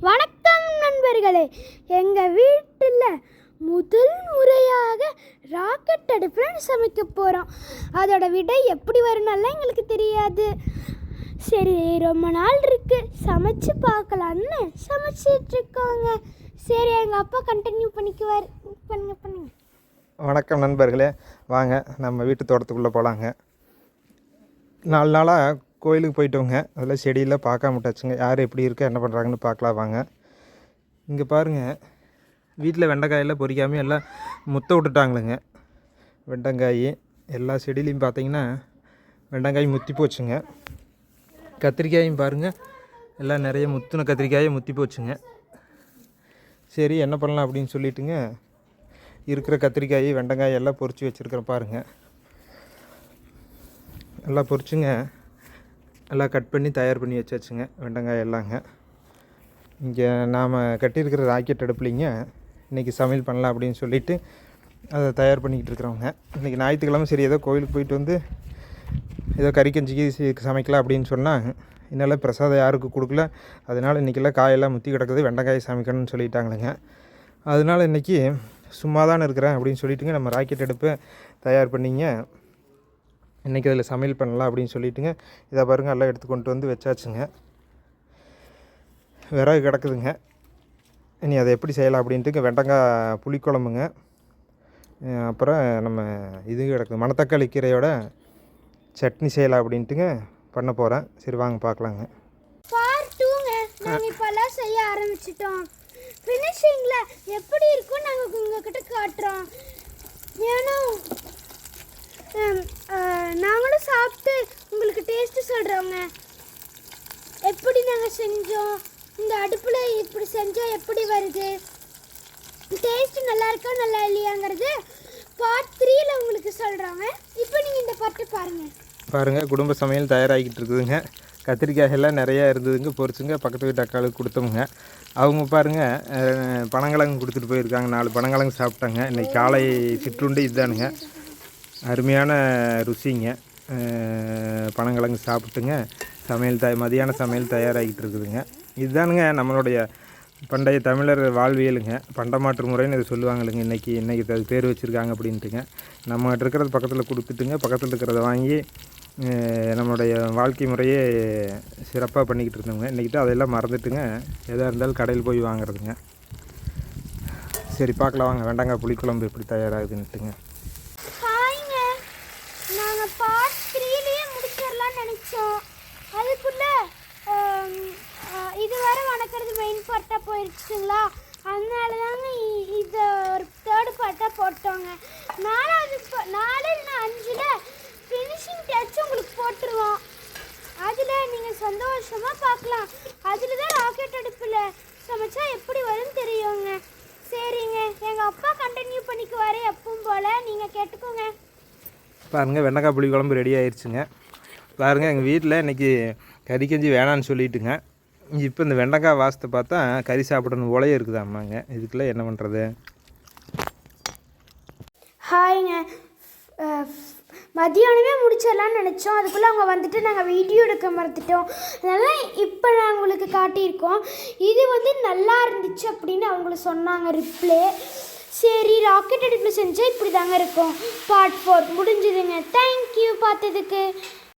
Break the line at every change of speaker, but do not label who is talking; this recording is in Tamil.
வணக்கம் நண்பர்களே. எங்கள் வீட்டில் முதல் முறையாக ராக்கெட் அடுப்பில் சமைக்க போகிறோம். அதோட விடை எப்படி வரும்னால எங்களுக்கு தெரியாது. சரி, ரொம்ப நாள் இருக்குது, சமைச்சு பார்க்கலான்னு சமைச்சிட்ருக்கோங்க. சரி, எங்கள் அப்பா கண்டினியூ பண்ணிக்குவார். பண்ணுங்க.
வணக்கம் நண்பர்களே, வாங்க நம்ம வீட்டு தோட்டத்துக்குள்ளே போகலாங்க. 4 நாளாக கோயிலுக்கு போயிட்டோங்க. அதில் செடியில் பார்க்காம விட்டாச்சுங்க. யார் எப்படி இருக்கா என்ன பண்ணுறாங்கன்னு பார்க்கலாம் வாங்க. இங்கே பாருங்கள், வீட்டில் வெண்டைக்காயெல்லாம் பொறிக்காமல் எல்லாம் முத்த விட்டுட்டாங்களுங்க. வெண்டைக்காய் எல்லா செடியிலையும் பார்த்தீங்கன்னா வெண்டைக்காய் முத்தி போச்சுங்க. கத்திரிக்காயும் பாருங்கள், எல்லாம் நிறைய முத்துன கத்திரிக்காயை முத்தி போச்சுங்க. சரி, என்ன பண்ணலாம் அப்படின்னு சொல்லிட்டுங்க இருக்கிற கத்திரிக்காய் வெண்டைக்காய் எல்லாம் பொறிச்சு வச்சுருக்கிறேன் பாருங்கள். எல்லாம் பொறிச்சுங்க, எல்லாம் கட் பண்ணி தயார் பண்ணி வச்சாச்சுங்க வெண்டைக்காய் எல்லாங்க. இங்கே நாம் கட்டியிருக்கிற ராக்கெட் அடுப்புலிங்க இன்றைக்கி சமையல் பண்ணலாம் அப்படின்னு சொல்லிவிட்டு அதை தயார் பண்ணிக்கிட்டு இருக்கிறவங்க. இன்றைக்கி ஞாயிற்றுக்கிழமை, சரி ஏதோ கோயிலுக்கு போயிட்டு வந்து ஏதோ கறிக்கஞ்சிக்கு சமைக்கலாம் அப்படின்னு சொன்னால் இன்னெல்லாம் பிரசாதம் யாருக்கு கொடுக்கல. அதனால் இன்றைக்கெல்லாம் காயெல்லாம் முத்தி கிடக்குது, வெண்டைக்காய் சமைக்கணும்னு சொல்லிட்டாங்களுங்க. அதனால் இன்றைக்கி சும்மா தான் இருக்கிறேன் அப்படின்னு சொல்லிட்டுங்க நம்ம ராக்கெட் அடுப்பை தயார் பண்ணிங்க இன்றைக்கி அதில் சமையல் பண்ணலாம் அப்படின்னு சொல்லிட்டுங்க இதை பாருங்கள் எல்லாம் எடுத்து கொண்டு வந்து வச்சாச்சுங்க. விறகு கிடக்குதுங்க. இனி அதை எப்படி செய்யலாம் அப்படின்ட்டுங்க வெண்டைக்காய் புளிக்குழம்புங்க, அப்புறம் நம்ம இது கிடக்குது மணத்தக்காளி கீரையோட சட்னி செய்யலாம் அப்படின்ட்டுங்க பண்ண போகிறேன். சரி வாங்க பார்க்கலாங்க.
நாங்கள் இப்போல்லாம் செய்ய ஆரம்பிச்சிட்டோம். ஃபினிஷிங்கில் எப்படி இருக்கும் நாங்கள் உங்ககிட்ட காட்டுறோம். ஏன்னா நாங்களும் சாப்பிட்டு உங்களுக்கு டேஸ்ட்டு சொல்கிறோங்க. எப்படி நாங்கள் செஞ்சோம், இந்த அடுப்பில் இப்படி செஞ்சால் எப்படி வருது, டேஸ்ட்டு நல்லா இருக்கா நல்லா இல்லையாங்கிறது பார்ட் 3ல் உங்களுக்கு சொல்கிறாங்க. இப்போ நீங்கள் இந்த பாட்டு பாருங்கள்.
குடும்ப சமையல் தயாராகிக்கிட்டு இருக்குதுங்க. கத்திரிக்காயெல்லாம் நிறையா இருந்ததுங்க, பொரிச்சுங்க பக்கத்து வீட்டு அக்காளுக்கு கொடுத்தோமுங்க. அவங்க பாருங்கள் பனங்கிழங்கு கொடுத்துட்டு போயிருக்காங்க. 4 பனங்கிழங்கு சாப்பிட்டாங்க. இன்றைக்கி காலை சிற்றுண்டு இதுதானுங்க. அருமையான ருசிங்க. பனங்கிழங்கு சாப்பிட்டுங்க மதியான சமையல் தயாராகிட்டு இருக்குதுங்க. இதுதானுங்க நம்மளுடைய பண்டைய தமிழர் வாழ்வியலுங்க. பண்டமாற்று முறைன்னு இதை சொல்லுவாங்க இல்லைங்க. இன்றைக்கி அது பேர் வச்சுருக்காங்க அப்படின்ட்டுங்க. நம்மகிட்ட இருக்கிறது பக்கத்தில் கொடுத்துட்டுங்க பக்கத்தில் இருக்கிறத வாங்கி நம்மளுடைய வாழ்க்கை முறையே சிறப்பாக பண்ணிக்கிட்டு இருந்தோங்க. இன்றைக்கி தான் அதெல்லாம் மறந்துட்டுங்க எதாக இருந்தாலும் கடையில் போய் வாங்குறதுங்க. சரி பார்க்கலாம் வாங்க, வெண்டைக்காய் புளிக்குழம்பு எப்படி தயாராகுதுன்ட்டுங்க.
நாங்கள் பார்ட் 3லேயே முடிச்சிடலான்னு நினச்சோம். அதுக்குள்ளே இது வர வணக்கிறது மெயின் பார்ட்டாக போயிடுச்சுங்களா. அதனால தாங்க இதை ஒரு 3rd பார்ட்டாக போட்டோங்க. 4 இல்லைன்னா 5ல் ஃபினிஷிங் டச் உங்களுக்கு போட்டுருவோம். அதில் நீங்கள் சந்தோஷமாக பார்க்கலாம். அதில் தான் ராக்கெட் அடுப்பில் சமைச்சா எப்படி வரும்னு தெரியுங்க. சரிங்க, எங்கள் அப்பா கண்டினியூ பண்ணிக்குவார் எப்பவும் போல். நீங்கள் கேட்டுக்கோங்க.
பாருங்கள், வெண்டைக்காய் புளிக்குழம்பு ரெடி ஆயிடுச்சுங்க. பாருங்கள், எங்கள் வீட்டில் இன்றைக்கி கறி கஞ்சி வேணான்னு சொல்லிட்டுங்க இப்போ இந்த வெண்டைக்காய் வாசத்தை பார்த்தா கறி சாப்பிடணும் போலயே இருக்குது அம்மாங்க. இதுக்கெல்லாம் என்ன பண்ணுறது.
ஹாய்ங்க, மதியானமே முடிச்சிடலான்னு நினச்சோம். அதுக்குள்ளே அவங்க வந்துட்டு நாங்கள் வீடியோ எடுக்க மறந்துட்டோம். அதனால் இப்போ நாங்கள் உங்களுக்கு காட்டியிருக்கோம். இது நல்லா இருந்துச்சு அப்படின்னு அவங்கள சொன்னாங்க ரிப்ளே. சரி, ராக்கெட் அடுப்பில் செஞ்சால் இப்படி தாங்க இருக்கும். பார்ட் 4 முடிஞ்சுதுங்க. தேங்க்யூ பார்த்ததுக்கு.